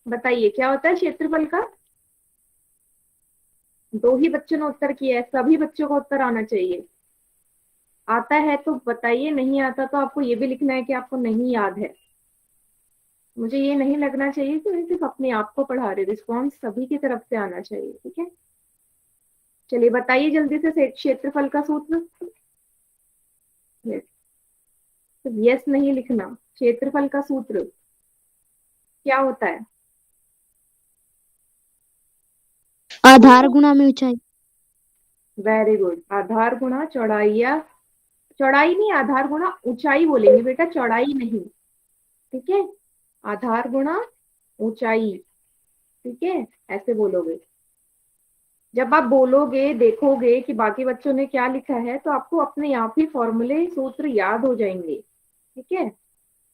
बताइए क्या होता है क्षेत्रफल का। दो ही बच्चों ने उत्तर किया है, सभी बच्चों को उत्तर आना चाहिए। आता है तो बताइए, नहीं आता तो आपको ये भी लिखना है कि आपको नहीं याद है। मुझे ये नहीं लगना चाहिए कि मैं सिर्फ अपने आप को पढ़ा रही, रिस्पॉन्स सभी की तरफ से आना चाहिए, ठीक है। चलिए बताइए जल्दी से क्षेत्रफल का सूत्र। यस, तो यस नहीं लिखना, क्षेत्रफल का सूत्र क्या होता है। आधार गुणा में ऊंचाई। वेरी गुड, आधार गुणा चौड़ाई, या चौड़ाई नहीं, आधार गुणा ऊंचाई बोलेंगे बेटा, चौड़ाई नहीं, ठीक है। आधार गुणा ऊंचाई, ठीक है, ऐसे बोलोगे। जब आप बोलोगे, देखोगे कि बाकी बच्चों ने क्या लिखा है, तो आपको अपने आप ही फॉर्मूले सूत्र याद हो जाएंगे, ठीक है।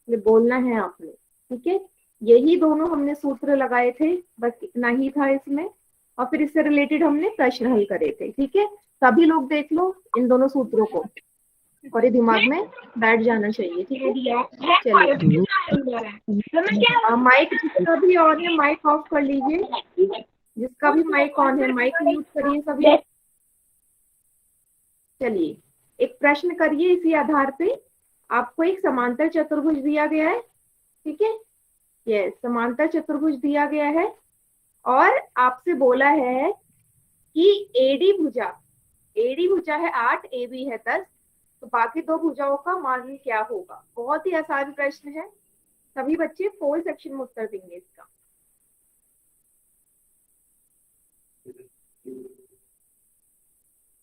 ये बोलना है आपने, ठीक है। यही दोनों हमने सूत्र लगाए थे, बस इतना ही था इसमें। और फिर इससे रिलेटेड हमने प्रश्न हल करे थे, ठीक है। सभी लोग देख लो इन दोनों सूत्रों को, और ये दिमाग में बैठ जाना चाहिए, ठीक है। चलिए माइक जिसका भी ऑन है माइक ऑफ कर लीजिए, जिसका भी माइक ऑन है माइक म्यूट करिए सभी। चलिए एक प्रश्न करिए इसी आधार पे। आपको एक समांतर चतुर्भुज दिया गया है, ठीक है। यस, समांतर चतुर्भुज दिया गया है, और आपसे बोला है कि एडी भुजा है 8, ए बी है 10, तो बाकी दो भुजाओं का मान क्या होगा। बहुत ही आसान प्रश्न है, सभी बच्चे फोर सेक्शन में उत्तर देंगे इसका।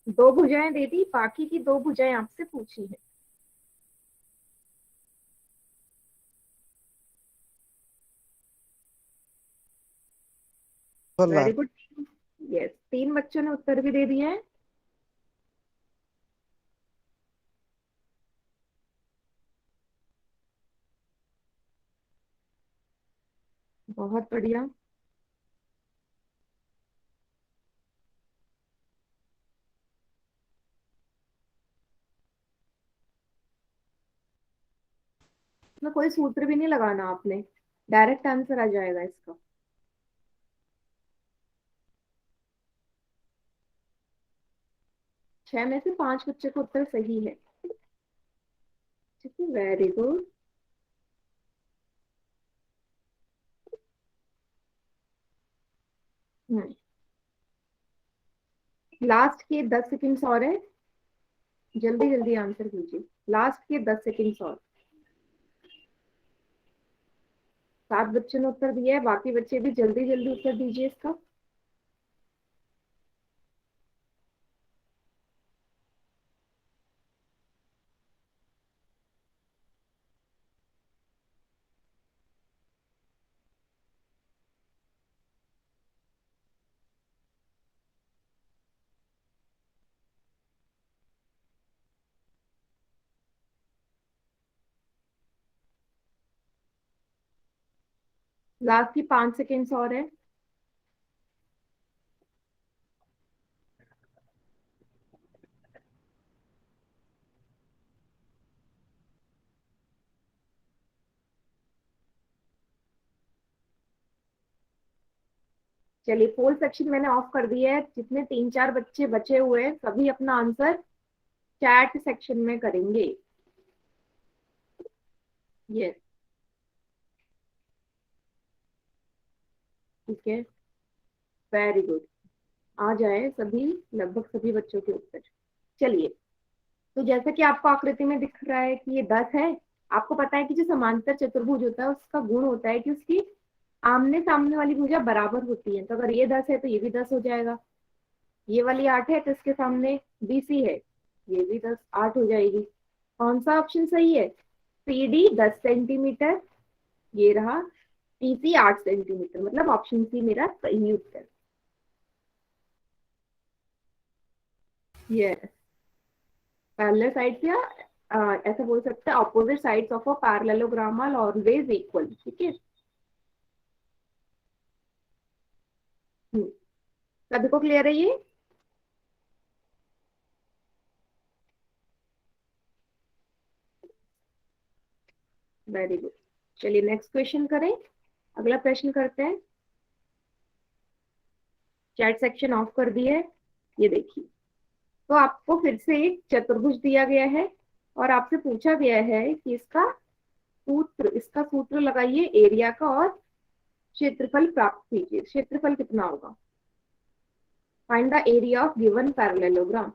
दो भुजाएं दे दी, बाकी की दो भुजाएं आपसे पूछी है। Very good. यस, तीन बच्चों ने उत्तर भी दे दिए हैं। बहुत बढ़िया। इसमें कोई सूत्र भी नहीं लगाना आपने, डायरेक्ट आंसर आ जाएगा इसका। 6 में से 5 बच्चे का उत्तर सही है, ठीक है। Very good. लास्ट के 10 सेकंड्स और है, जल्दी जल्दी आंसर कीजिए, लास्ट के 10 सेकंड्स और। 7 बच्चों ने उत्तर दिया है, बाकी बच्चे भी जल्दी जल्दी उत्तर दीजिए इसका। लास्ट की 5 सेकंड्स और है। चलिए पोल सेक्शन मैंने ऑफ कर दिया है, जितने 3-4 बच्चे बचे हुए हैं सभी अपना आंसर चैट सेक्शन में करेंगे। यस, ठीक है, वेरी गुड। आ जाए सभी, लगभग सभी बच्चों के उत्तर। चलिए, तो जैसा कि आपको आकृति में दिख रहा है कि ये 10 है। आपको पता है कि जो समांतर चतुर्भुज होता है उसका गुण होता है कि उसकी आमने सामने वाली भुजा बराबर होती है। तो अगर ये 10 है तो ये भी 10 हो जाएगा। ये वाली 8 है तो इसके सामने बीसी है, ये भी 10 8 हो जाएगी। कौन सा ऑप्शन सही है। सीडी 10 सेंटीमीटर, ये रहा। पीसी 8 सेंटीमीटर, मतलब ऑप्शन सी मेरा सही उत्तर। ये पैरेलल साइड या ऐसा बोल सकते हैं opposite sides of a parallelogram are always equal, ठीक है। सभी को क्लियर है ये। Very good. चलिए नेक्स्ट क्वेश्चन करें। अगला प्रश्न करते हैं। चैट सेक्शन ऑफ कर दिए। ये देखिए, तो आपको फिर से एक चतुर्भुज दिया गया है और आपसे पूछा गया है कि इसका सूत्र लगाइए एरिया का और क्षेत्रफल प्राप्त कीजिए। क्षेत्रफल कितना होगा? Find the area of given parallelogram.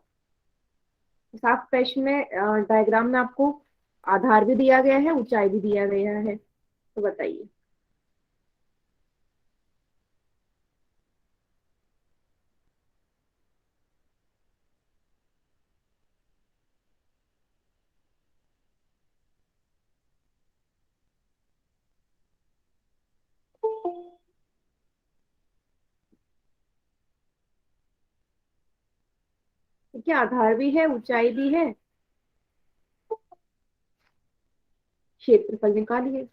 साफ प्रश्न में डायग्राम में आपको आधार भी दिया गया है, ऊंचाई भी दिया गया है, तो बताइए। ठीक है, आधार भी है, ऊंचाई भी है, क्षेत्रफल निकालिए।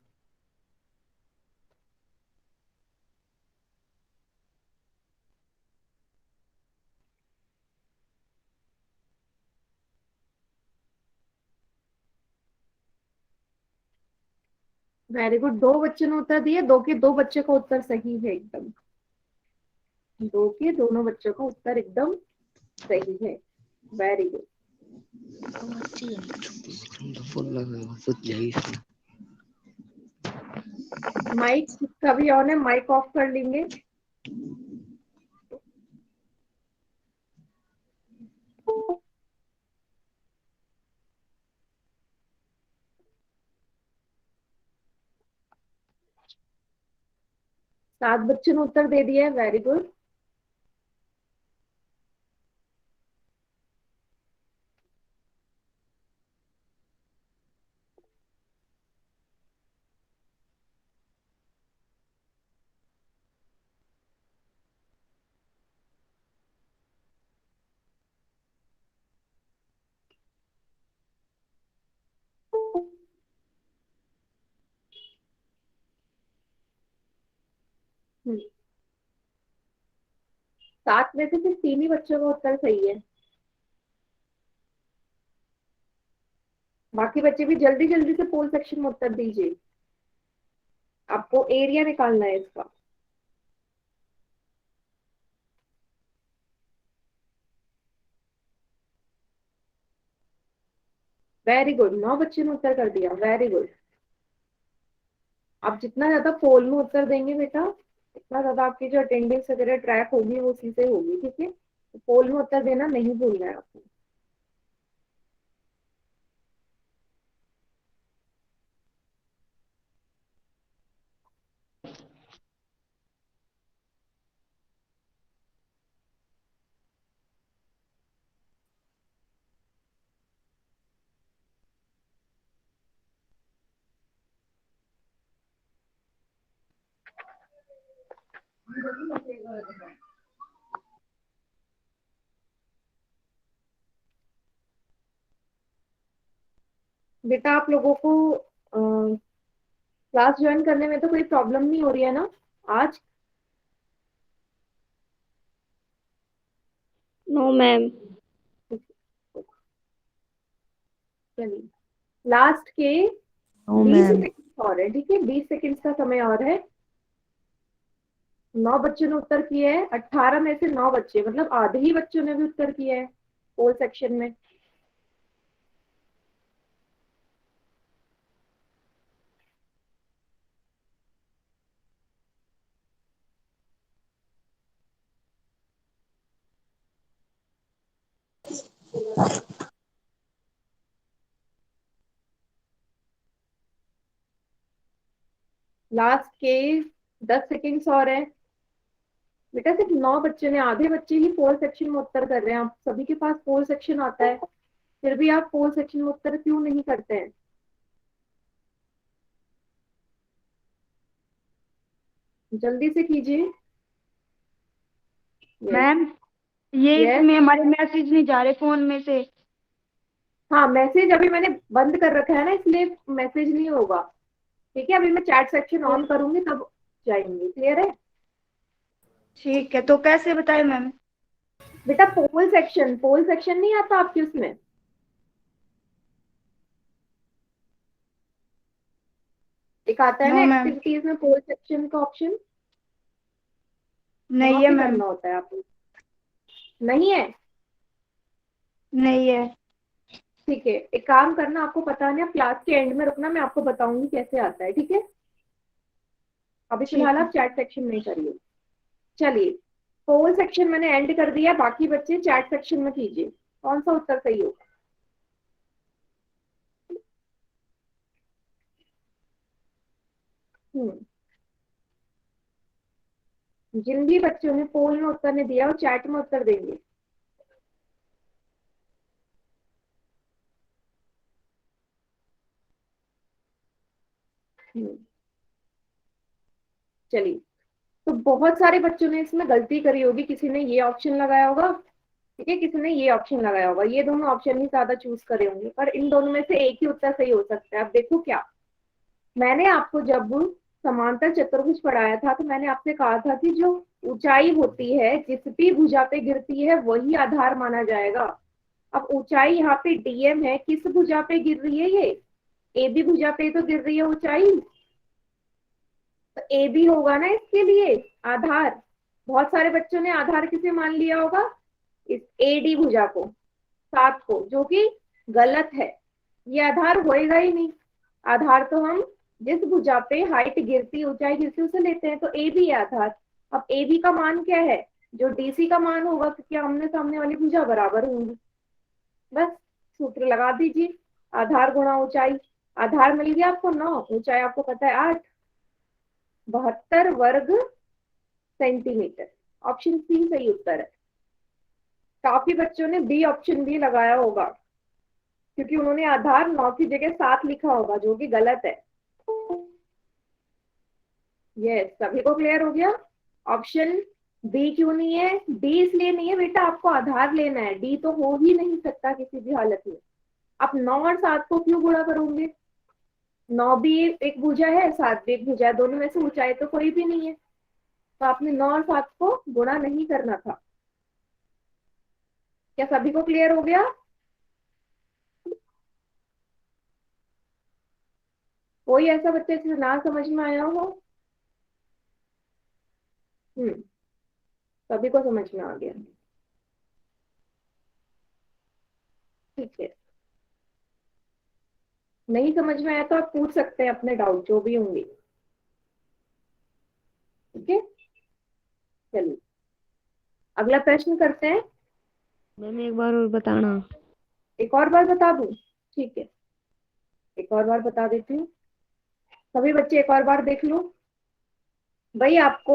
वेरी गुड, दो बच्चों ने उत्तर दिए, दो के दो बच्चों का उत्तर सही है एकदम। दो के दोनों बच्चों का उत्तर एकदम सही है। Very good. माइक का भी ऑन है, माइक ऑफ कर लेंगे। सात बच्चों ने उत्तर दे दिया है, वेरी गुड। सात में से सिर्फ तीन ही बच्चों का उत्तर सही है। बाकी बच्चे भी जल्दी जल्दी से पोल सेक्शन में उत्तर दीजिए। आपको एरिया निकालना है इसका। वेरी गुड, नौ बच्चों ने उत्तर कर दिया, वेरी गुड। आप जितना ज्यादा पोल में उत्तर देंगे बेटा, उतना ज्यादा आपकी जो अटेंडेंस वगैरह ट्रैक होगी वो उसी से होगी, ठीक है। तो पोल में उत्तर देना नहीं भूलना है आपको। बेटा आप लोगों को क्लास ज्वाइन करने में तो कोई प्रॉब्लम नहीं हो रही है ना आज? No ma'am. चलिए, लास्ट के नो 20 मैम। सेकंड और है, ठीक है, 20 सेकंड का समय और है। 9 बच्चों ने उत्तर किए हैं, 18 में से 9 बच्चे, मतलब आधे ही बच्चों ने भी उत्तर किया है पोल सेक्शन में। लास्ट के 10 सेकंड्स और है। बेटा सिर्फ 9 बच्चे ने, आधे बच्चे ही पोल सेक्शन में उत्तर कर रहे हैं। आप सभी के पास पोल सेक्शन आता है, फिर भी आप पोल सेक्शन में उत्तर क्यों नहीं करते हैं? जल्दी से कीजिए। यस। मैम, ये यस। इसमें हमारे मैसेज नहीं जा रहे फोन में से। हाँ, मैसेज अभी मैंने बंद कर रखा है ना, इसलिए मैसेज नहीं होगा। ठीक है, अभी मैं चैट सेक्शन ऑन करूंगी तब जाएंगे। क्लियर है? ठीक है, तो कैसे बताए मैम? बेटा पोल सेक्शन नहीं आता आपके उसमें? एक आता है नो ना मैम। एक्टिविटीज में पोल सेक्शन का ऑप्शन, वहां नहीं है पे मैम। करना होता है आपको। नहीं है? नहीं है। ठीक है, एक काम करना, आपको पता नहीं, आप क्लास के एंड में रुकना, मैं आपको बताऊंगी कैसे आता है, ठीक है? अभी ठीक फिलहाल है। आप चैट सेक्शन में करिए। चलिए, पोल सेक्शन मैंने एंड कर दिया, बाकी बच्चे चैट सेक्शन में कीजिए, कौन सा उत्तर सही होगा। हम्म, जिन भी बच्चों ने पोल में उत्तर नहीं दिया वो चैट में उत्तर देंगे। हम्म, चलिए, तो बहुत सारे बच्चों ने इसमें गलती करी होगी, किसी ने ये ऑप्शन लगाया होगा, ठीक है, किसी ने ये ऑप्शन लगाया होगा, ये दोनों ऑप्शन ही ज्यादा चूज करे होंगे, पर इन दोनों में से एक ही उत्तर सही हो सकता है। अब देखो क्या, मैंने आपको जब समांतर चतुर्भुज पढ़ाया था तो मैंने आपसे कहा था कि जो ऊंचाई होती है जिस भी भुजा पे गिरती है वही आधार माना जाएगा। अब ऊंचाई यहाँ पे डीएम है, किस भुजा पे गिर रही है, ये ए बी भुजा पे तो गिर रही है ऊंचाई, तो ए बी होगा ना इसके लिए आधार। बहुत सारे बच्चों ने आधार किसे मान लिया होगा, इस ए डी भुजा को, 7 को, जो कि गलत है, ये आधार होएगा ही नहीं। आधार तो हम जिस भुजा पे हाइट गिरती, ऊंचाई गिरती उसे लेते हैं, तो ए बी है आधार। अब ए बी का मान क्या है, जो डीसी का मान होगा, क्योंकि आमने सामने वाली भुजा बराबर होंगी, बस सूत्र लगा दीजिए, आधार गुणा ऊंचाई। आधार मिल गया आपको 9, ऊंचाई आपको पता है 8, 72 वर्ग सेंटीमीटर। ऑप्शन सी सही उत्तर है। काफी बच्चों ने बी ऑप्शन भी लगाया होगा, क्योंकि उन्होंने आधार 9 की जगह 7 लिखा होगा, जो कि गलत है। यस, सभी को क्लियर हो गया। ऑप्शन बी क्यों नहीं है, डी इसलिए नहीं है बेटा, आपको आधार लेना है, डी तो हो ही नहीं सकता किसी भी हालत में। आप 9 और 7 को क्यों गुणा करोगे, 9 भी एक भुजा है, 7 भी एक भुजा है, दोनों में से ऊंचाई तो कोई भी नहीं है, तो आपने 9 और 7 को गुणा नहीं करना था। क्या सभी को क्लियर हो गया? कोई ऐसा बच्चा जिसे ना समझ में आया हो? हम्म, सभी को समझ में आ गया, ठीक है। नहीं समझ में आया तो आप पूछ सकते हैं अपने डाउट जो भी होंगे, ठीक है। चलिए, अगला प्रश्न करते हैं। मैम एक बार और बताना। एक और बार बता दूं? ठीक है, एक और बार बता देती हूँ, सभी बच्चे एक और बार देख लो। भाई आपको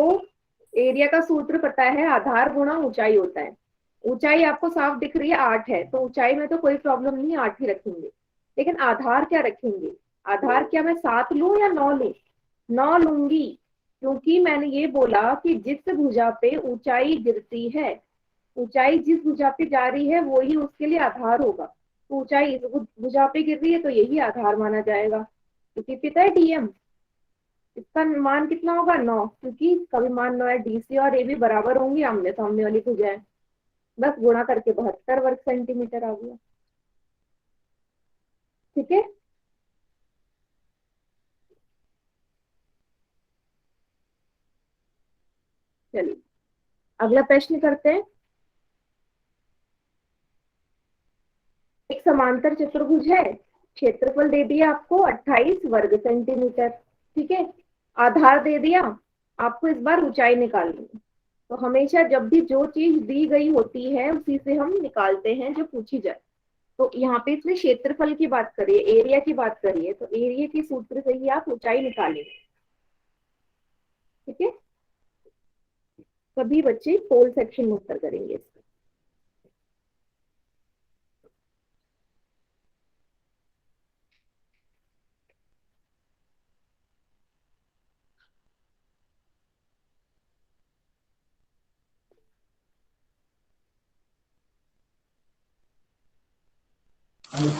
एरिया का सूत्र पता है, आधार गुणा ऊंचाई होता है। ऊंचाई आपको साफ दिख रही है 8 है, तो ऊंचाई में तो कोई प्रॉब्लम नहीं, 8 ही रखेंगे। लेकिन आधार क्या रखेंगे, आधार क्या मैं 7 लूं या 9 लूं? 9 लूंगी, क्योंकि मैंने ये बोला कि जिस भुजा पे ऊंचाई गिरती है, ऊंचाई जिस भुजा पे जा रही है वो ही उसके लिए आधार होगा, तो ऊंचाई इस भुजा पे गिर रही है तो यही आधार माना जाएगा, क्योंकि पिता है डीएम, इसका मान कितना होगा 9, क्योंकि इसका भी मान 9 है, डीसी और ए भी बराबर होंगे, आमने सामने वाली भुजा है, बस गुणा करके 72 वर्ग सेंटीमीटर आ गया, ठीक है। चलिए, अगला प्रश्न करते हैं। एक समांतर चतुर्भुज है, क्षेत्रफल दे दिया आपको 28 वर्ग सेंटीमीटर, ठीक है। आधार दे दिया, आपको इस बार ऊंचाई निकालनी है। तो हमेशा जब भी जो चीज दी गई होती है उसी से हम निकालते हैं जो पूछी जाए। तो यहाँ पे इसमें क्षेत्रफल की बात करिए, एरिया की बात करिए, तो एरिया के सूत्र से ही आप ऊंचाई निकालेंगे, ठीक है। सभी बच्चे पोल सेक्शन में उत्तर करेंगे इसका।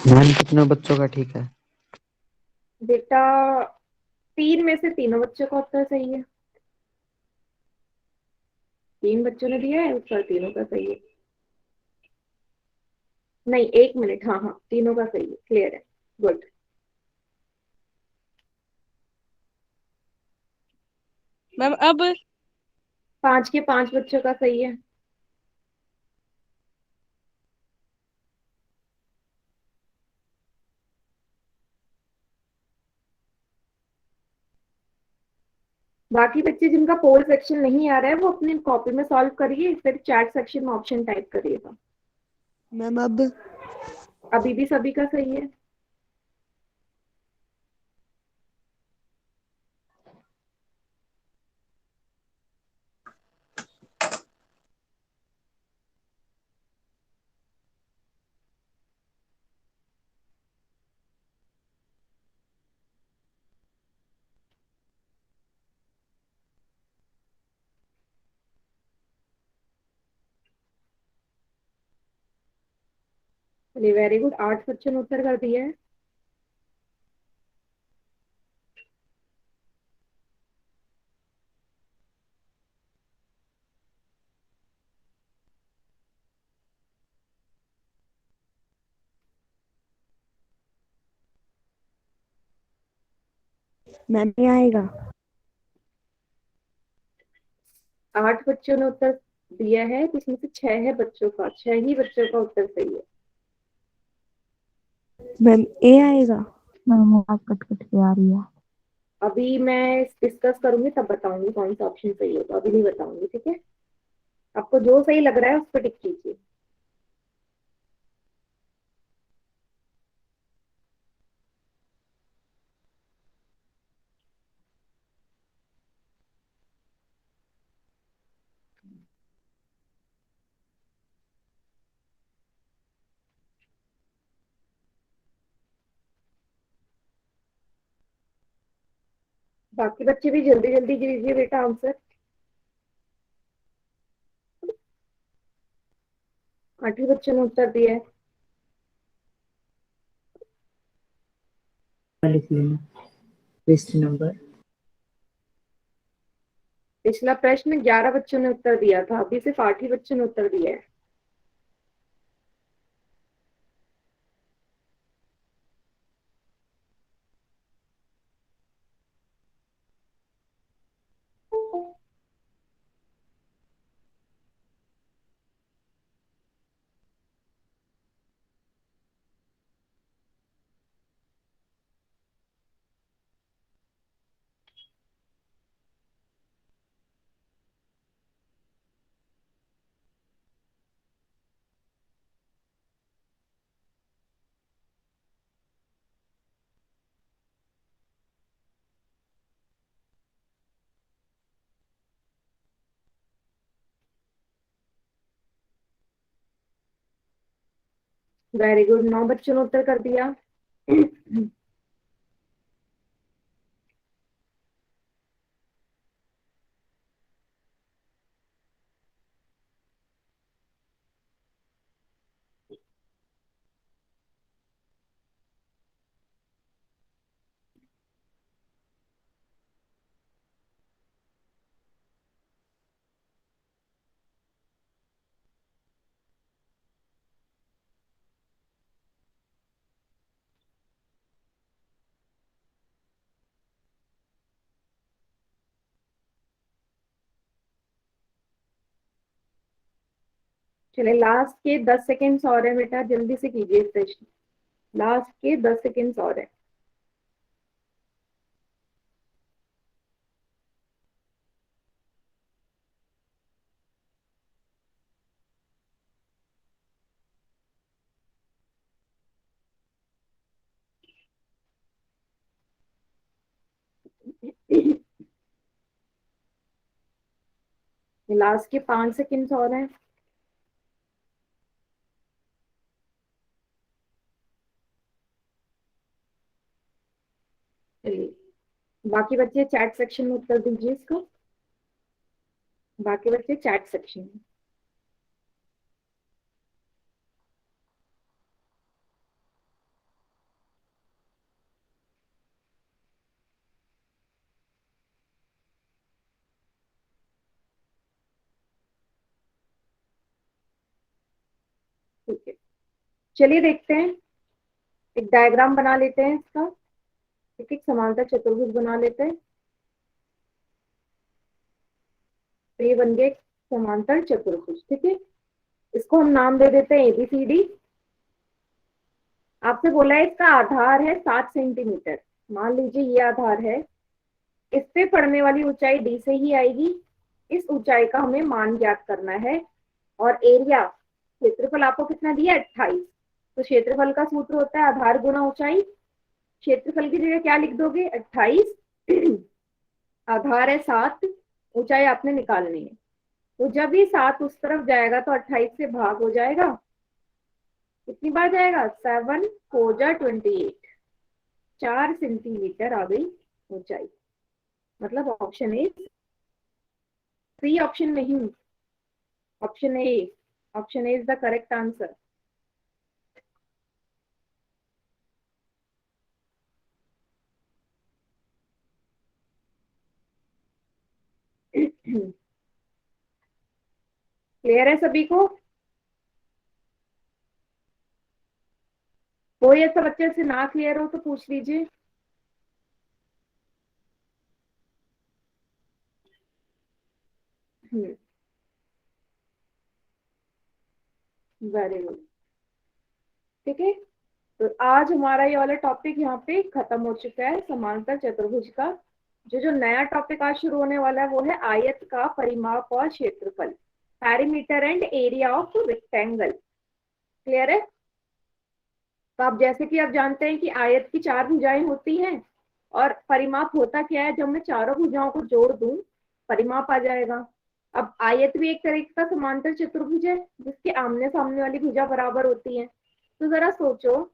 मैम कितने बच्चों का ठीक है? बेटा 3 में से तीनों बच्चों का उत्तर सही है, 3 बच्चों ने दिया है उत्तर, तीनों का सही है। नहीं, 1 मिनट, हाँ हाँ, तीनों का सही है, क्लियर है, गुड। मैम अब 5 के 5 बच्चों का सही है। बाकी बच्चे जिनका पोल सेक्शन नहीं आ रहा है वो अपनी कॉपी में सॉल्व करिए, फिर चैट सेक्शन में ऑप्शन टाइप करिएगा। मैम अब अभी भी सभी का सही है। चलिए वेरी गुड, 8 बच्चों ने उत्तर कर दिया है। मैम ये आएगा। 8 बच्चों ने उत्तर दिया है, जिसमें से 6 है बच्चों का, 6 ही बच्चों का उत्तर सही है। मैम ए आएगा। मैम आवाज कट कट के आ रही है। अभी मैं डिस्कस करूंगी तब बताऊंगी कौन सा ऑप्शन सही होगा, अभी नहीं बताऊंगी, ठीक है। आपको जो सही लग रहा है उस पर टिक कीजिए। बाकी बच्चे भी जल्दी जल्दी दीजिए बेटा आंसर। 8 बच्चों ने उत्तर दिया है। लिख लेना क्वेश्चन नंबर। पिछला प्रश्न 11 बच्चों ने उत्तर दिया था, अभी सिर्फ 8 ही बच्चों ने उत्तर दिया है। वेरी गुड, 9 बच्चों ने उत्तर कर दिया। चले लास्ट के 10 सेकेंड्स और है बेटा, जल्दी से कीजिए प्रश्न। लास्ट के 10 सेकेंड्स और है। लास्ट के 5 सेकेंड्स और हैं। चलिए बाकी बच्चे चैट सेक्शन में उत्तर दीजिए इसका। बाकी बच्चे चैट सेक्शन में। ठीक है, चलिए देखते हैं, एक डायग्राम बना लेते हैं इसका। एक एक समांतर चतुर्भुज बना लेते हैं। तो ये बन गए समांतर चतुर्भुज। ठीक है, इसको हम नाम दे देते हैं एबीसीडी। आपसे बोला है इसका आधार है 7 सेंटीमीटर। मान लीजिए ये आधार है, इस पे पड़ने वाली ऊंचाई डी से ही आएगी। इस ऊंचाई का हमें मान ज्ञात करना है। और एरिया, क्षेत्रफल आपको कितना दिया 28। तो क्षेत्रफल का सूत्र होता है आधार गुणा ऊंचाई। क्षेत्रफल की जगह क्या लिख दोगे 28, आधार है 7, ऊंचाई आपने निकालनी है। तो जब ये 7 उस तरफ जाएगा तो 28 से भाग हो जाएगा। कितनी बार जाएगा 7 4 जा 28, 4 सेंटीमीटर आ गई ऊंचाई। मतलब ऑप्शन ए सी, ऑप्शन नहीं, option A, option A is the correct answer. Clear है सभी को? कोई ऐसा बच्चे से ना क्लियर हो तो पूछ लीजिए। Very good. ठीक है, तो आज हमारा ये वाला टॉपिक यहाँ पे खत्म हो चुका है, समांतर चतुर्भुज का। जो नया टॉपिक आज शुरू होने वाला है वो है आयत का परिमाप और क्षेत्रफल, perimeter and area of rectangle. Clear है? तो आप जैसे कि आप जानते हैं कि आयत की 4 भुजाएं होती हैं, और परिमाप होता क्या है, जब मैं चारों भुजाओं को जोड़ दूं परिमाप आ जाएगा। अब आयत भी एक तरीके का समांतर चतुर्भुज है जिसके आमने सामने वाली भुजा बराबर होती है। तो जरा सोचो,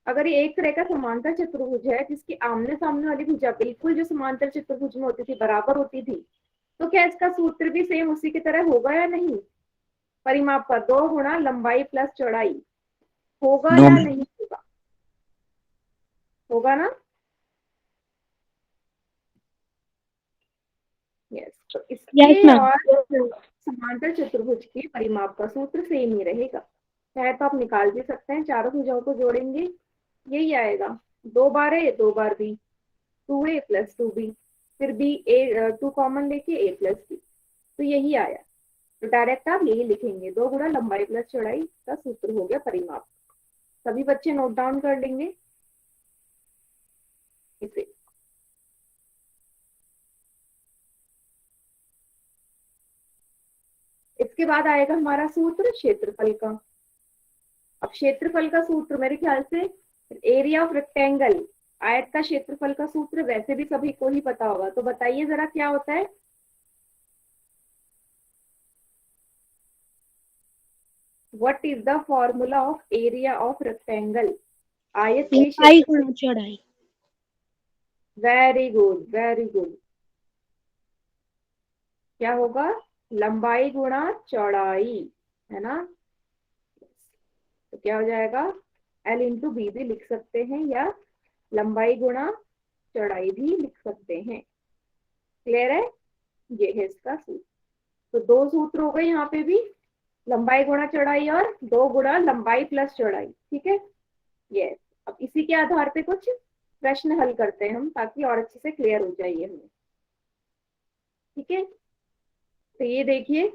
अगर ये एक तरह का समांतर चतुर्भुज है जिसकी आमने सामने वाली भुजा बिल्कुल जो समांतर चतुर्भुज में होती थी बराबर होती थी, तो क्या इसका सूत्र भी सेम उसी की तरह होगा या नहीं? परिमाप का 2 गुणा लंबाई प्लस चौड़ाई होगा नो या मैम। नहीं होगा? होगा ना? यस। तो यस इसके मैम। और समांतर चतुर्भुज के परिमाप का सूत्र सेम ही रहेगा। चाहे तो आप निकाल भी सकते हैं, चारों भुजाओं को जोड़ेंगे यही आएगा, 2 बार ए 2 बार बी, 2a प्लस 2b, फिर बी ए 2 कॉमन लेके a प्लस बी, तो यही आया। तो डायरेक्ट आप यही लिखेंगे, 2 गुणा लंबाई प्लस चौड़ाई का सूत्र हो गया परिमाप। सभी बच्चे नोट डाउन कर लेंगे इसे। इसके बाद आएगा हमारा सूत्र क्षेत्रफल का। अब क्षेत्रफल का सूत्र मेरे ख्याल से एरिया ऑफ रेक्टेंगल, आयत का क्षेत्रफल का सूत्र वैसे भी सभी को ही पता होगा, तो बताइए जरा क्या होता है? What is the formula of area of rectangle, आयत के लंबाई क्षेत्र। गुणा चौड़ाई। Very good, very good. क्या होगा? लंबाई गुणा चौड़ाई, है ना? तो क्या हो जाएगा, एल इंटू बी भी लिख सकते हैं या लंबाई गुणा चौड़ाई भी लिख सकते हैं। क्लियर है? ये है इसका सूत्र। तो 2 सूत्र हो गए यहाँ पे भी, लंबाई गुणा चौड़ाई और 2 गुणा लंबाई प्लस चौड़ाई। ठीक है, यस। अब इसी के आधार पे कुछ प्रश्न हल करते हैं हम, ताकि और अच्छे से क्लियर हो जाइए हमें। ठीक है, तो ये देखिए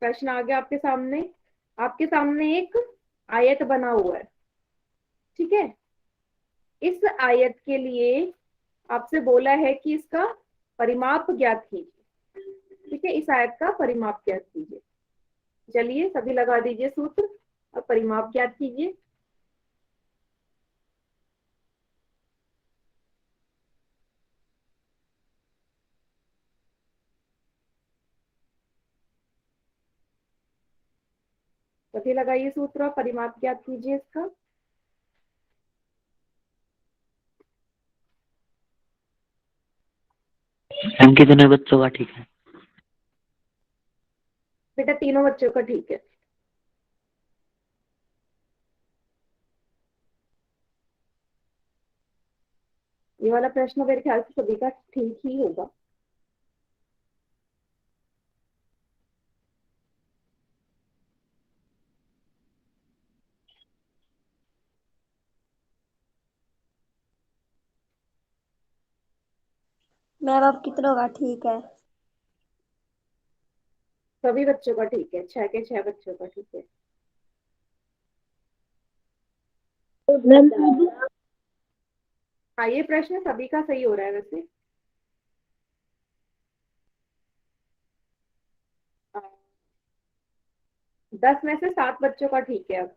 प्रश्न आ गया आपके सामने। आपके सामने एक आयत बना हुआ है। ठीक है, इस आयत के लिए आपसे बोला है कि इसका परिमाप ज्ञात कीजिए। ठीक है, इस आयत का परिमाप ज्ञात कीजिए। चलिए सभी लगा दीजिए सूत्र और परिमाप ज्ञात कीजिए। सभी लगाइए सूत्र और परिमाप ज्ञात कीजिए इसका। मैम कितने बच्चों का ठीक है? बेटा तीनों बच्चों का ठीक है। ये वाला प्रश्न मेरे ख्याल से सभी का ठीक ही होगा। मैम अब कितनों का ठीक है? सभी बच्चों का ठीक है, 6 के 6 बच्चों का ठीक है। मैम हाँ, ये प्रश्न सभी का सही हो रहा है वैसे। अ, 10 में से 7 बच्चों का ठीक है अब।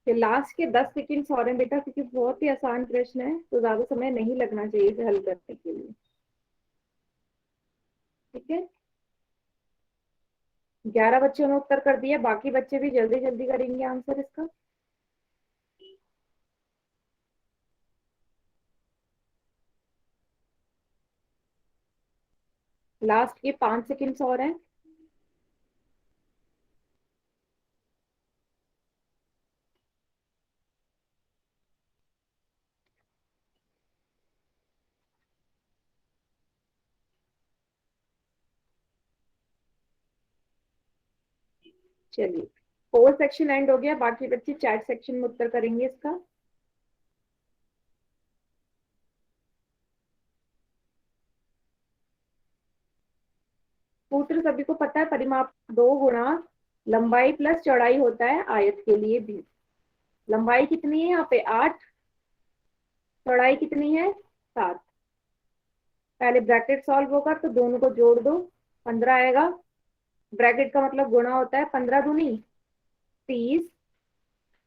फिर लास्ट के 10 सेकंड और हैं बेटा, क्योंकि बहुत ही आसान प्रश्न है, तो ज्यादा समय नहीं लगना चाहिए इसे हल करने के लिए। ठीक है, 11 बच्चों ने उत्तर कर दिया, बाकी बच्चे भी जल्दी जल्दी करेंगे आंसर इसका। लास्ट के 5 सेकंड और हैं। चलिए, 4 सेक्शन एंड हो गया, बाकी बच्चे चैट सेक्शन में उत्तर करेंगे इसका। सूत्र सभी को पता है, परिमाप 2 गुणा लंबाई प्लस चौड़ाई होता है आयत के लिए भी। लंबाई कितनी है यहाँ पे 8, चौड़ाई कितनी है 7। पहले ब्रैकेट सॉल्व होगा तो दोनों को जोड़ दो, 15 आएगा। ब्रैकेट का मतलब गुणा होता है, 15 दूनी 30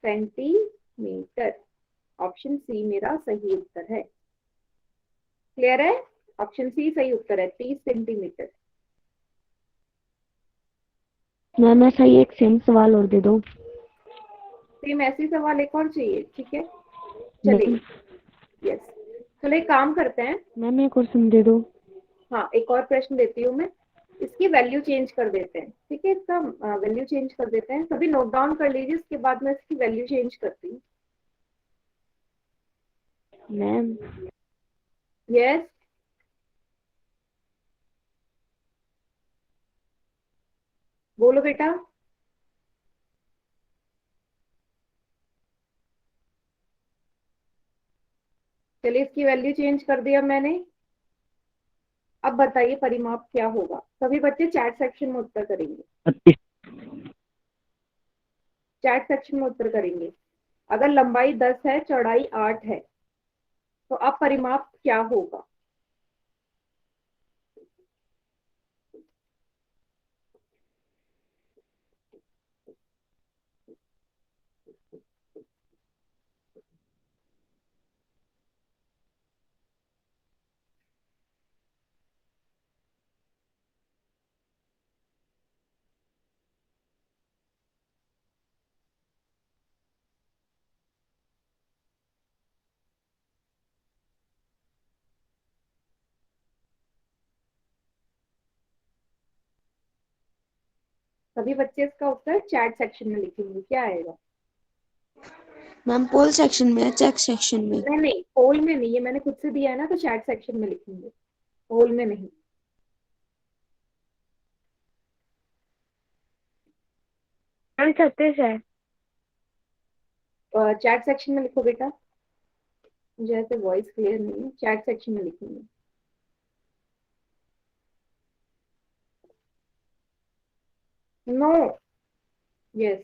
सेंटीमीटर। ऑप्शन सी मेरा सही उत्तर है। क्लियर है, ऑप्शन सी सही उत्तर है, 30 सेंटीमीटर। मैम ऐसा ही एक सेम सवाल और दे दो। सेम ऐसी सवाल एक और चाहिए, ठीक है मैम चलिए। यस, चलो एक काम करते हैं। मैम एक और सम दे दो। हाँ, एक और प्रश्न देती हूँ मैं, इसकी वैल्यू चेंज कर देते हैं, ठीक है, इसका वैल्यू चेंज कर देते हैं। सभी नोट डाउन कर लीजिए, उसके बाद मैं इसकी वैल्यू चेंज करती हूँ। मैम यस, बोलो बेटा। चलिए, इसकी वैल्यू चेंज कर दिया मैंने। अब बताइए परिमाप क्या होगा। सभी बच्चे चैट सेक्शन में उत्तर करेंगे, 32। चैट सेक्शन में उत्तर करेंगे। अगर लंबाई 10 है, चौड़ाई 8 है, तो अब परिमाप क्या होगा। सभी बच्चे इसका उत्तर चैट सेक्शन में लिखेंगे, क्या आएगा। मैम पोल सेक्शन में है, चेक सेक्शन में। नहीं नहीं, पोल में नहीं, ये मैंने खुद से दिया है ना, तो चैट सेक्शन में लिखेंगे, पोल में नहीं। मैम 36 है। चैट सेक्शन में लिखो बेटा, मुझे ऐसे वॉइस क्लियर नहीं है, चैट सेक्शन में लिखेंगे। नो, यस,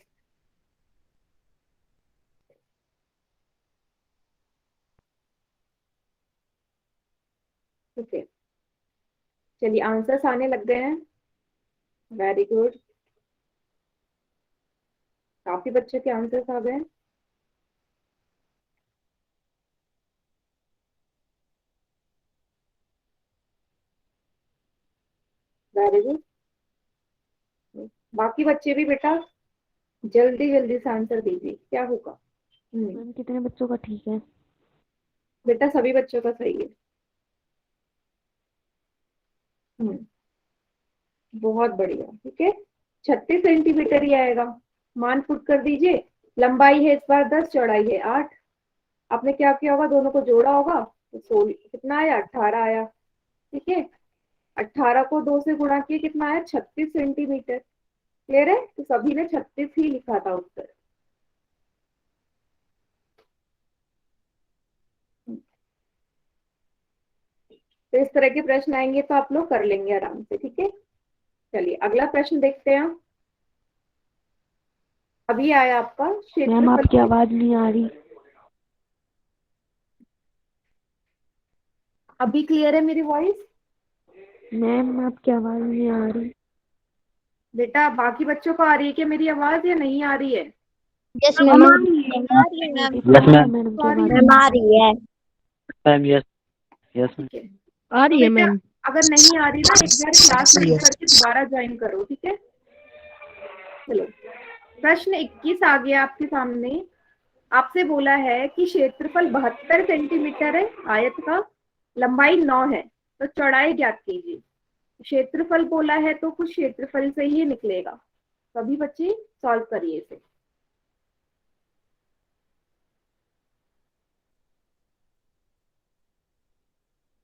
ठीक है। चलिए, आंसर्स आने लग गए हैं, वेरी गुड। काफी बच्चों के आंसर्स आ गए हैं। Very good. बाकी बच्चे भी बेटा जल्दी जल्दी से आंसर दीजिए, क्या होगा। मैम कितने बच्चों का ठीक है? बेटा सभी बच्चों का सही है। हम्म, बहुत बढ़िया, ठीक है, 36 सेंटीमीटर ही आएगा। मान पुट कर दीजिए। लंबाई है इस बार 10, चौड़ाई है 8। आपने क्या किया होगा, दोनों को जोड़ा होगा तो 16 कितना आया, 18 आया। ठीक है, 18 को 2 से गुणा किया, कितना आया, 36 सेंटीमीटर। क्लियर है, तो सभी ने 36 ही लिखा था उत्तर। तो इस तरह के प्रश्न आएंगे तो आप लोग कर लेंगे आराम से। ठीक है, चलिए अगला प्रश्न देखते हैं। अभी आया आपका मैम क्षेत्रफल। आपकी आवाज नहीं आ रही। अभी क्लियर है मेरी वॉइस? मैम आपकी आवाज नहीं आ रही। बेटा बाकी बच्चों को आ रही है क्या मेरी आवाज या नहीं आ रही है? यस मैम मैम, आ आ रही रही है है। मैम। Yes ma'am. मैडम की सॉरी आवाज मैम नहीं आ रही है। Ma'am yes. Yes ma'am. ठीक है, आ तो रही है बेटा मैम। अगर नहीं आ रही ना, एक बार क्लास लीव Yes. करके दोबारा ज्वाइन करो। ठीक है, चलो प्रश्न 21 आ गया आपके सामने। आपसे बोला है कि क्षेत्रफल 72 सेंटीमीटर है आयत का, लंबाई 9 है, तो चौड़ाई ज्ञात कीजिए। क्षेत्रफल बोला है तो कुछ क्षेत्रफल से ही निकलेगा। सभी बच्चे सॉल्व करिए इसे।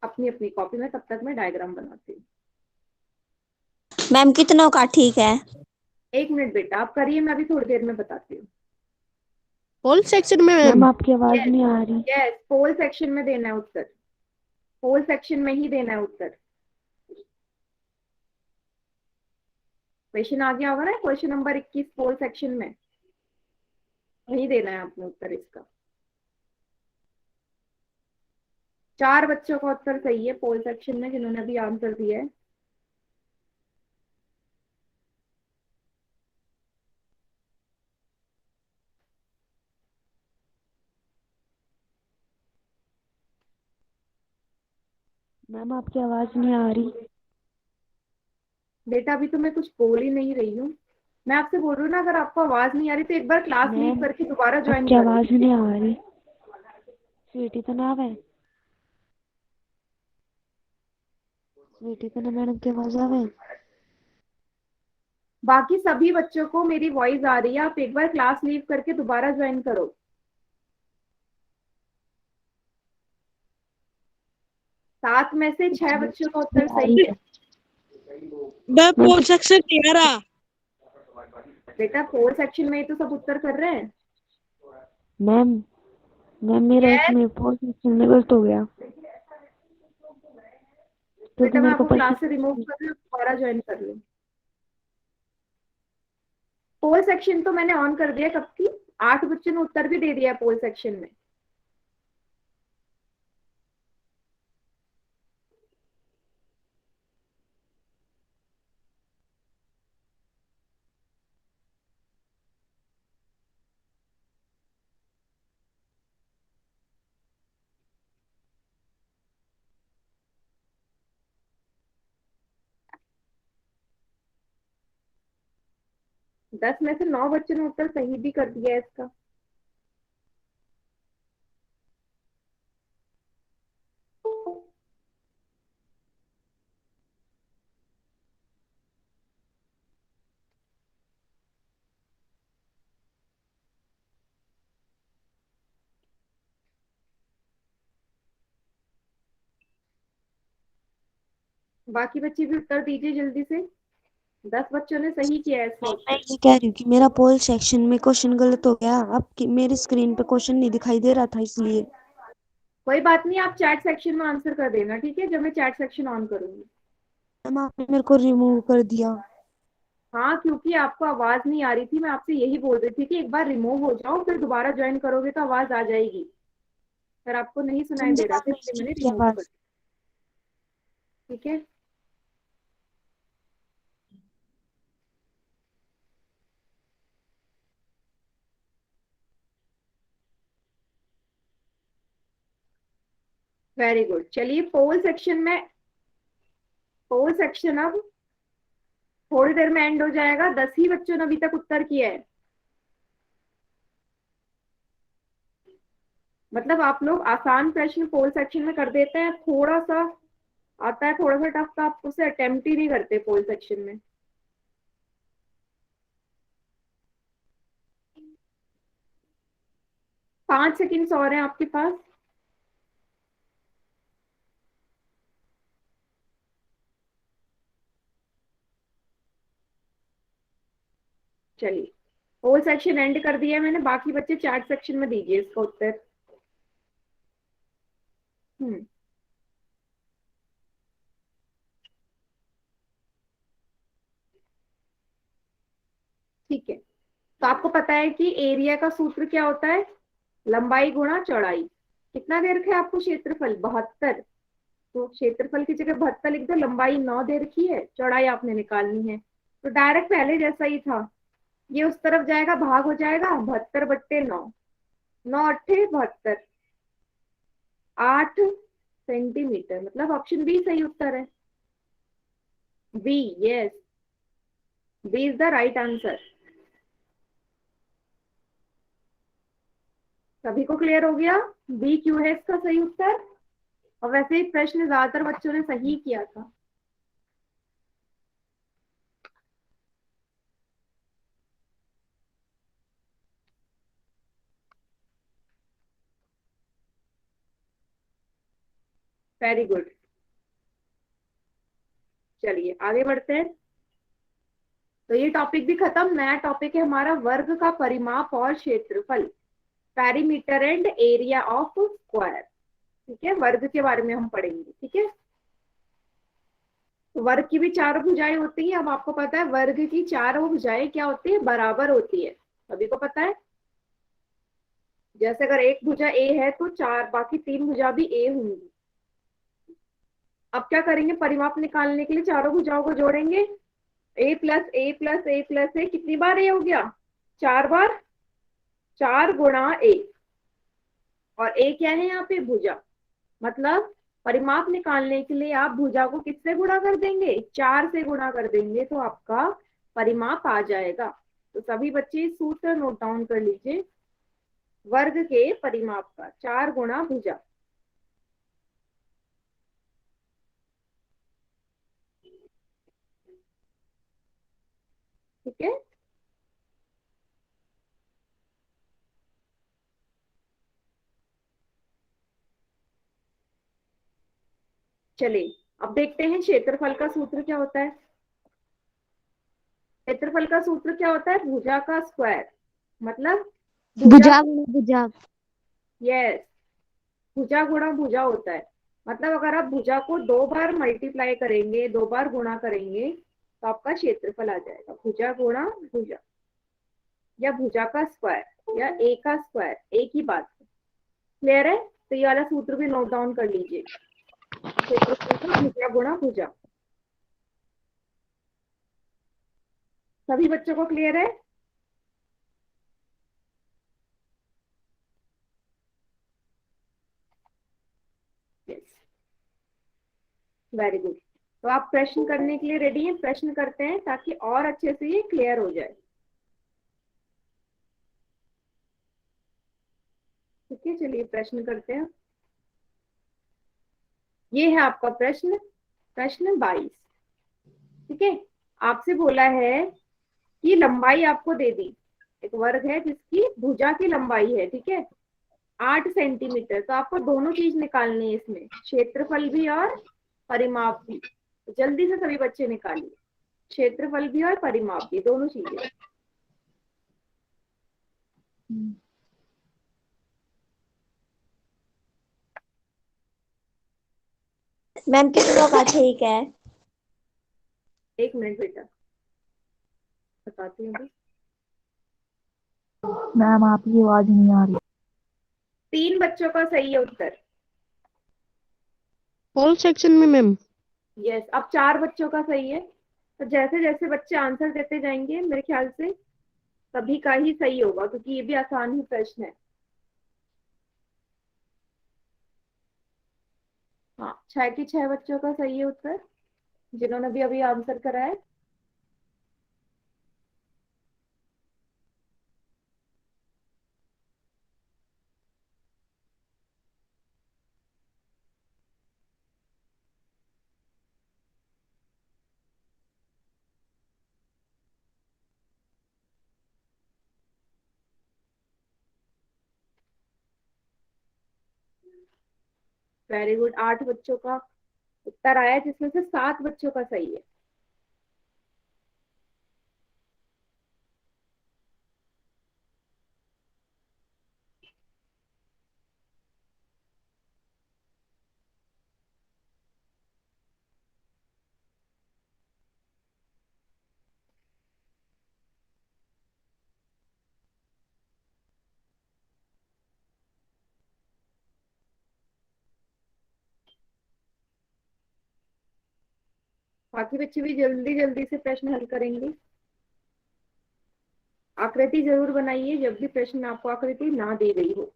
अपनी अपनी कॉपी में, तब तक मैं डायग्राम बनाती हूँ। मैम कितनों का ठीक है? 1 मिनट बेटा आप करिए, मैं अभी थोड़ी देर में बताती हूँ। होल सेक्शन में मैम मैम। आपकी आवाज यस, नहीं आ रही। यस, होल सेक्शन में देना है उत्तर, होल सेक्शन में ही देना है उत्तर। क्वेश्चन आ गया होगा ना, क्वेश्चन नंबर 21 होल सेक्शन में, वही देना है आपने उत्तर इसका। 4 बच्चों का उत्तर सही है पोल सेक्शन में, जिन्होंने अभी आंसर दिया है। मैम आपकी आवाज नहीं आ रही। बेटा अभी तो मैं कुछ बोल ही नहीं रही हूँ, मैं आपसे बोल रही हूँ ना, अगर आपको आवाज नहीं आ रही तो एक बार क्लास लीव मैम करके दोबारा ज्वाइन आपकी करो। आवाज नहीं आ रही। स्वीटी तो ना है। स्वीटी तो ना मैडम की आवाज आवे। बाकी सभी बच्चों को मेरी वॉइस आ रही है, आप एक बार क्लास लीव करके दोबारा ज्वाइन करो। 7 में से 6 बच्चों का उत्तर सही है। मैं पोल सेक्शन नहीं आ रहा। बेटा फोर सेक्शन में ही तो सब उत्तर कर रहे हैं। मैम मैम मेरा Yes, इसमें पोल सेक्शन में गलत हो गया, क्योंकि बेटा मैं मेरे को आपको पता। क्लास से रिमूव कर रही हूँ, दोबारा ज्वाइन कर लो। पोल सेक्शन तो मैंने ऑन कर दिया कब की, 8 बच्चों ने उत्तर भी दे दिया है पोल सेक्शन में। दस में से 9 बच्चों ने उत्तर सही भी कर दिया है इसका। बाकी बच्चे भी उत्तर दीजिए जल्दी से। 10 बच्चों ने सही किया है इसका मैं उत्तर। ये कह रही हूँ कि मेरा पोल सेक्शन में क्वेश्चन गलत हो गया। अब मेरी स्क्रीन पे क्वेश्चन नहीं दिखाई दे रहा था इसलिए। कोई बात नहीं, आप चैट सेक्शन में आंसर कर देना, ठीक है, जब मैं चैट सेक्शन ऑन करूंगी। मैम आपने मेरे को रिमूव कर दिया। हाँ, क्योंकि आपको आवाज नहीं आ रही थी, मैं आपसे यही बोल रही थी कि एक बार रिमूव हो जाओ, फिर दोबारा ज्वाइन करोगे तो आवाज आ जाएगी। पर आपको नहीं सुनाई समझे दे रहा था, आपने इसलिए मैंने इसकी रिमूव कर आवाज। दिया। ठीक है, वेरी गुड। चलिए पोल सेक्शन में, पोल सेक्शन अब थोड़ी देर में एंड हो जाएगा। 10 ही बच्चों ने अभी तक उत्तर किया है। मतलब आप लोग आसान प्रश्न पोल सेक्शन में कर देते हैं, थोड़ा सा आता है, थोड़ा सा टफ, तो आप उसे अटेम्प्ट ही नहीं करते पोल सेक्शन में। 5 सेकंड्स और हैं आपके पास। चलिए, होल सेक्शन एंड कर दिया मैंने, बाकी बच्चे चैट सेक्शन में दीजिए इसका उत्तर। हम्म। ठीक है, तो आपको पता है कि एरिया का सूत्र क्या होता है? लंबाई गुणा चौड़ाई। कितना दे रखा है आपको क्षेत्रफल? 72। तो क्षेत्रफल की जगह 72 लिख दो, लंबाई 9 दे रखी है, चौड़ाई आपने निकालनी है। तो डायरेक्ट पहले जैसा ही था, ये उस तरफ जाएगा, भाग हो जाएगा, 72/9, 9 × 8 = 72, 8 सेंटीमीटर, मतलब ऑप्शन बी सही उत्तर है। B, yes, B is the right answer. सभी को क्लियर हो गया? बी क्यों है इसका सही उत्तर। और वैसे ही प्रश्न ज्यादातर बच्चों ने सही किया था। Very good. चलिए आगे बढ़ते हैं। तो ये टॉपिक भी खत्म, नया टॉपिक है हमारा वर्ग का परिमाप और क्षेत्रफल, perimeter and area of square. ठीक है, वर्ग के बारे में हम पढ़ेंगे। ठीक है, तो वर्ग की भी 4 भुजाएं होती हैं। अब आपको पता है वर्ग की 4 भुजाएं क्या होती है? बराबर होती है। सभी को पता है, जैसे अगर एक भुजा ए है तो 4 बाकी 3 भुजा भी ए होंगी। अब क्या करेंगे? परिमाप निकालने के लिए चारों भुजाओं को जोड़ेंगे। a+a+a+a कितनी बार ए हो गया? 4 बार। 4 × a, और ए क्या है यहाँ पे? भुजा। मतलब परिमाप निकालने के लिए आप भुजा को किससे गुणा कर देंगे? 4 से गुणा कर देंगे तो आपका परिमाप आ जाएगा। तो सभी बच्चे सूत्र नोट डाउन कर लीजिए। वर्ग के परिमाप का 4 गुणा भुजा। ठीक है, चलिए अब देखते हैं क्षेत्रफल का सूत्र क्या होता है। क्षेत्रफल का सूत्र क्या होता है? भुजा का स्क्वायर, मतलब भुजा। भुजा गुणा भुजा। यस, भुजा गुणा भुजा होता है। मतलब अगर आप भुजा को 2 बार मल्टीप्लाई करेंगे, 2 बार गुणा करेंगे, तो आपका क्षेत्रफल आ जाएगा। भुजा गुणा भुजा, या भुजा का स्क्वायर, या ए का स्क्वायर, एक ही बात है। क्लियर है? तो ये वाला सूत्र भी नोट डाउन कर लीजिए। क्षेत्रफल का भुजा गुणा भुजा। सभी बच्चों को क्लियर है? Yes, very good. तो आप प्रश्न करने के लिए रेडी हैं? प्रश्न करते हैं ताकि और अच्छे से ये क्लियर हो जाए। ठीक है, चलिए प्रश्न करते हैं। ये है आपका प्रश्न, प्रश्न 22। ठीक है, आपसे बोला है कि लंबाई आपको दे दी, एक वर्ग है जिसकी भुजा की लंबाई है, ठीक है, 8 सेंटीमीटर। तो आपको दोनों चीज निकालनी है इसमें, क्षेत्रफल भी और परिमाप भी। तो जल्दी से सभी बच्चे निकालिए, क्षेत्रफल भी और परिमाप भी, दोनों चीजें। मैम कितनों का ठीक है? 1 मिनट बेटा, बताती हूँ बस। मैम आपकी आवाज नहीं आ रही। 3 बच्चों का सही है उत्तर। होल सेक्शन में मैम? यस, अब 4 बच्चों का सही है। तो जैसे जैसे बच्चे आंसर देते जाएंगे मेरे ख्याल से सभी का ही सही होगा, क्योंकि ये भी आसान ही प्रश्न है। हाँ, 6 के 6 बच्चों का सही है उत्तर, जिन्होंने भी अभी आंसर करा है। Very good. 8 बच्चों का उत्तर आया जिसमें से 7 बच्चों का सही है। बाकी बच्चे भी जल्दी जल्दी से प्रश्न हल करेंगे। आकृति जरूर बनाइए जब भी प्रश्न में आपको आकृति ना दी गई हो।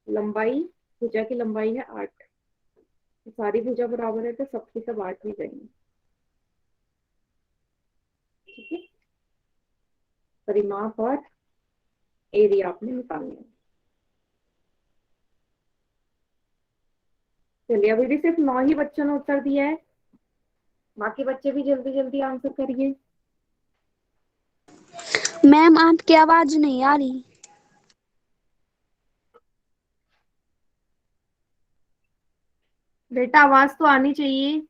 लंबाई, भुजा की लंबाई है 8। सारी भुजा बराबर है तो सबकी सब 8 ही जाएंगे। ठीक है, परिमाप और एरिया आपने निकालना है। चलिए, अभी भी सिर्फ 9 ही बच्चों ने उत्तर दिया है। बाकी बच्चे भी जल्दी जल्दी आंसर करिए। मैम आपकी आवाज नहीं आ रही। बेटा आवाज तो आनी चाहिए।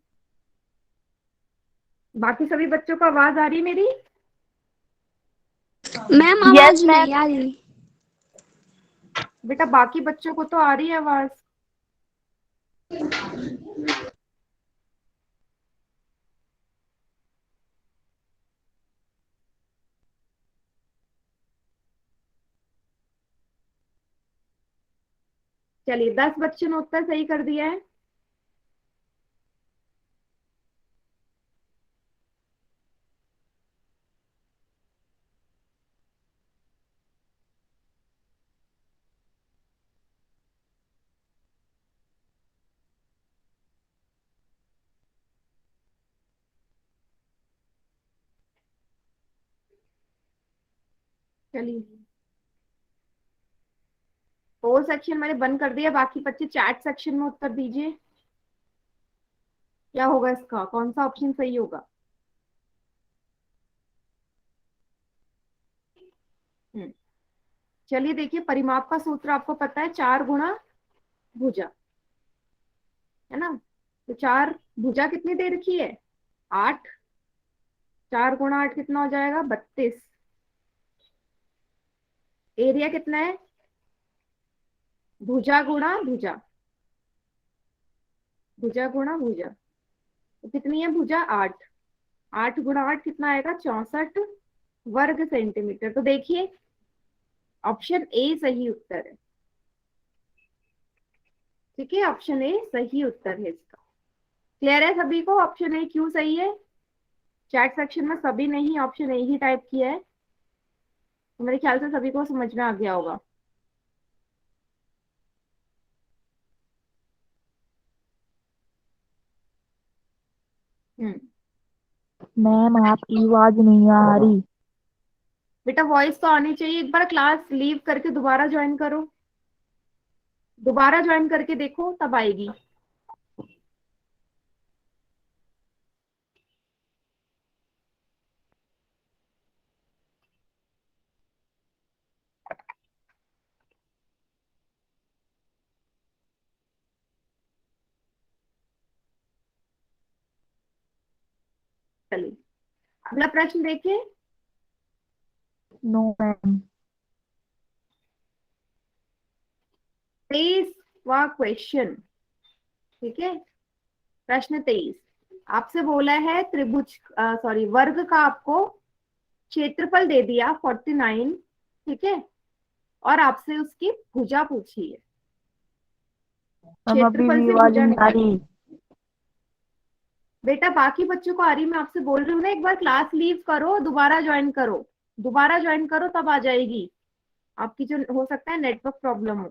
बाकी सभी बच्चों को आवाज आ रही है मेरी? मैम आवाज नहीं आ रही। बेटा बाकी बच्चों को तो आ रही है आवाज। चलिए, 10 बच्चों ने उत्तर सही कर दिया है। चलिए, पोल सेक्शन मैंने बंद कर दिया। बाकी बच्चे चैट सेक्शन में उत्तर दीजिए। क्या होगा इसका, कौन सा ऑप्शन सही होगा? हम्म चलिए देखिए, परिमाप का सूत्र आपको पता है, 4 गुणा भुजा, है ना। तो 4 भुजा कितनी दे रखी है? 8। 4 गुणा 8 कितना हो जाएगा? 32। एरिया कितना है? भुजा गुणा भुजा, भुजा गुणा भुजा, तो कितनी है भुजा? 8। 8 गुणा 8 कितना आएगा? 64 वर्ग सेंटीमीटर। तो देखिए, ऑप्शन ए सही उत्तर है। ठीक है, ऑप्शन ए सही उत्तर है इसका। क्लियर है सभी को ऑप्शन ए क्यों सही है? चैट सेक्शन में सभी ने ही ऑप्शन ए ही टाइप किया है, तो मेरे ख्याल से सभी को समझ में आ गया होगा। हम्म मैम आपकी आवाज नहीं आ रही। बेटा वॉइस तो आनी चाहिए। एक बार क्लास लीव करके दोबारा ज्वाइन करो, दोबारा ज्वाइन करके देखो तब आएगी। चलिए, अगला प्रश्न देखिए। No ma'am. 23वां क्वेश्चन। ठीक है, प्रश्न 23 आपसे बोला है त्रिभुज, सॉरी, वर्ग का आपको क्षेत्रफल दे दिया 49। ठीक है, और आपसे उसकी भुजा पूछी है। मैम अभी क्षेत्रफल भी से आवाज भुजा नहीं आ निकालिए। रही। बेटा बाकी बच्चों को आ रही, मैं आपसे बोल रही हूँ ना, एक बार क्लास लीव करो, दोबारा ज्वाइन करो, दोबारा ज्वाइन करो तब आ जाएगी। आपकी जो हो सकता है नेटवर्क प्रॉब्लम हो।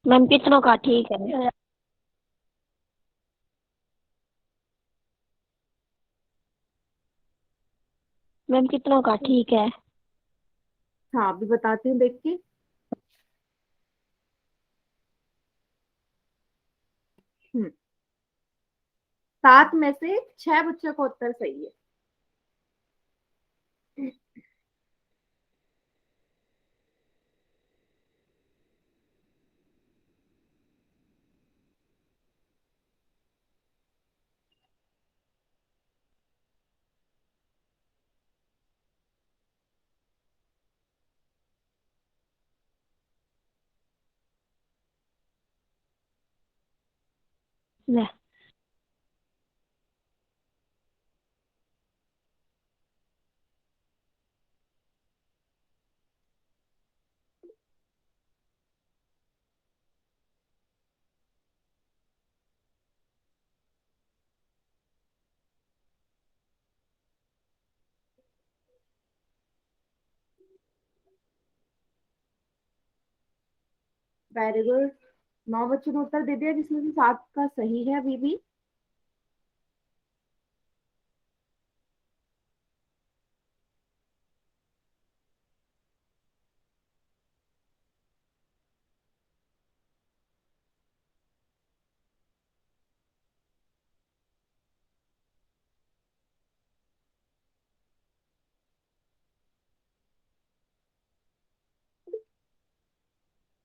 मैम कितनों का ठीक है? मैम कितनों का ठीक है? हाँ, अभी बताती हूँ देख के। 7 में से 6 बच्चों का उत्तर सही है। ले वेरी गुड। 9 बच्चों ने उत्तर दे दिया, जिसमें से 7 का सही है अभी भी।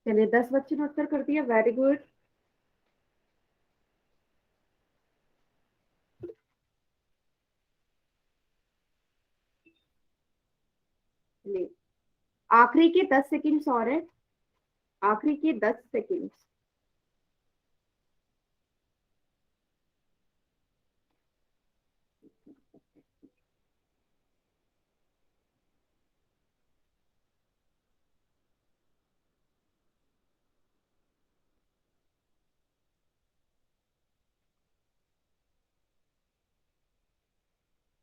चलिए 10 बच्चों ने उत्तर कर दिया, वेरी गुड। चलिए आखिरी के 10 सेकंड्स और है, आखिरी के 10 सेकंड्स।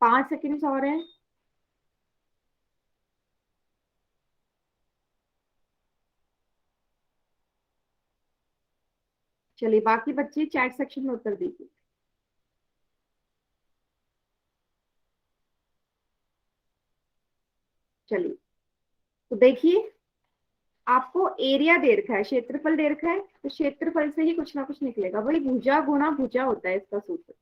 पांच सेकंड्स और हैं। चलिए बाकी बच्चे चैट सेक्शन में उत्तर दीजिए। चलिए तो देखिए, आपको एरिया दे रखा है, क्षेत्रफल दे रखा है, तो क्षेत्रफल से ही कुछ ना कुछ निकलेगा। वही भुजा गुणा भुजा होता है इसका सूत्र।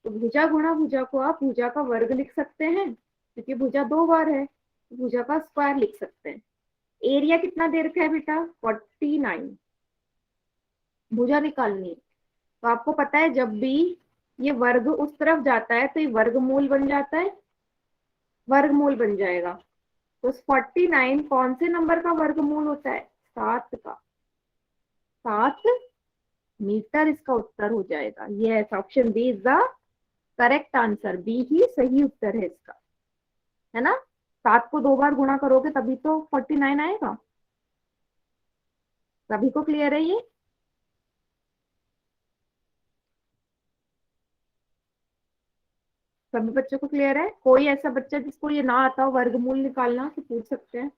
तो भुजा गुणा भुजा को आप भुजा का वर्ग लिख सकते हैं, क्योंकि भुजा 2 बार है, तो भुजा का स्क्वायर लिख सकते हैं। एरिया कितना दे रखा है बेटा? 49। भुजा निकालनी है, तो आपको पता है जब भी ये वर्ग उस तरफ जाता है तो ये वर्गमूल बन जाता है, वर्गमूल बन जाएगा। तो 49 कौन से नंबर का वर्गमूल होता है? 7 का। 7 मीटर इसका उत्तर हो जाएगा। Yes, option B is the correct answer. B ही सही उत्तर है इसका, है ना। 7 को 2 बार गुणा करोगे तभी तो 49 आएगा। सभी को क्लियर है ये? सभी बच्चों को क्लियर है? कोई ऐसा बच्चा जिसको ये ना आता हो वर्गमूल निकालना, तो पूछ सकते हैं।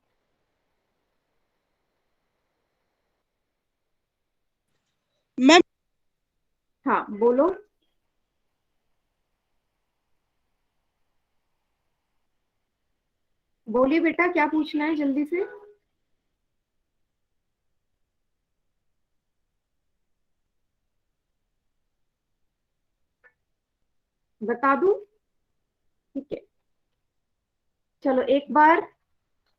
मैम हाँ बोलो। बोलिए बेटा, क्या पूछना है जल्दी से। बता दूं? ठीक है, चलो एक बार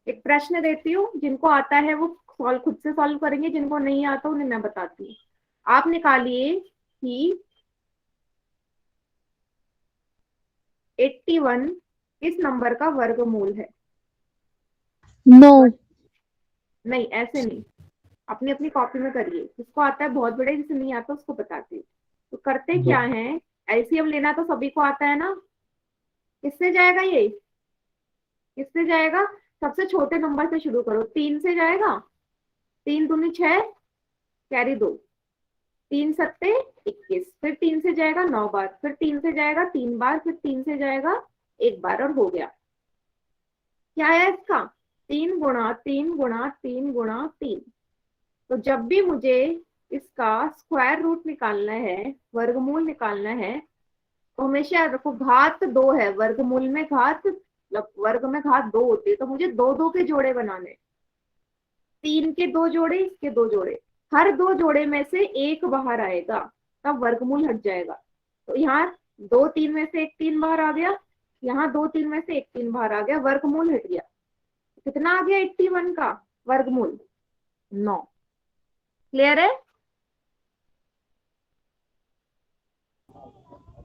एक प्रश्न देती हूँ, जिनको आता है वो सॉल्व खुद से सॉल्व करेंगे, जिनको नहीं आता उन्हें मैं बताती हूँ। आप निकालिए कि 81 किस नंबर का वर्गमूल है। नो। नहीं, ऐसे नहीं, अपनी अपनी कॉपी में करिए। जिसको आता है बहुत बड़े, जिसे नहीं आता उसको बताती हूँ। तो करते क्या है, एलसीएम लेना तो सभी को आता है ना। किससे जाएगा ये? किससे जाएगा? सबसे छोटे नंबर से शुरू करो। 3 से जाएगा। 3 दूनी 6, कैरी 2, 3 सत्ते 21। फिर 3 से जाएगा 9 बार, फिर 3 से जाएगा 3 बार, फिर 3 से जाएगा 1 बार, और हो गया। क्या है इसका? 3 गुणा 3 गुणा 3 गुणा 3। तो जब भी मुझे इसका स्क्वायर रूट निकालना है, वर्गमूल निकालना है, तो हमेशा याद रखो घात 2 है। वर्गमूल में घात, मतलब वर्ग में घात 2 होती है, तो मुझे 2 के जोड़े बनाने। 3 के 2 जोड़े, इसके 2 जोड़े, हर 2 जोड़े में से एक बाहर आएगा, तब वर्गमूल हट जाएगा। तो यहाँ 2 3 में से 1 3 बाहर आ गया, यहाँ 2 3 में से 1 3 बाहर आ गया, वर्गमूल हट गया। कितना आ गया 81 का वर्गमूल? 9। क्लियर है?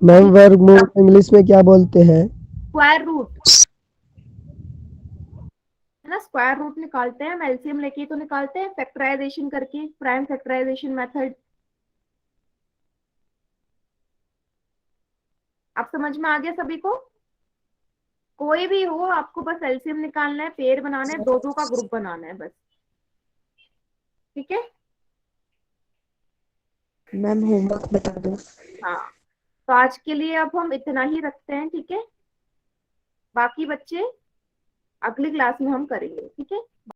मैम वर्गमूल इंग्लिश में क्या बोलते हैं? स्क्वायर रूट है ना, स्क्वायर रूट निकालते हैं हम, एलसीएम लेके तो निकालते हैं फैक्टराइजेशन करके, प्राइम फैक्टराइजेशन मेथड। आप समझ में आ गया सभी को? कोई भी हो, आपको बस एलसीएम निकालना है, पेयर बनाना है, 2 2 का ग्रुप बनाना है बस। ठीक है? मैम होमवर्क बता दो। हाँ, तो आज के लिए अब हम इतना ही रखते हैं। ठीक है, बाकी बच्चे अगली क्लास में हम करेंगे। ठीक है।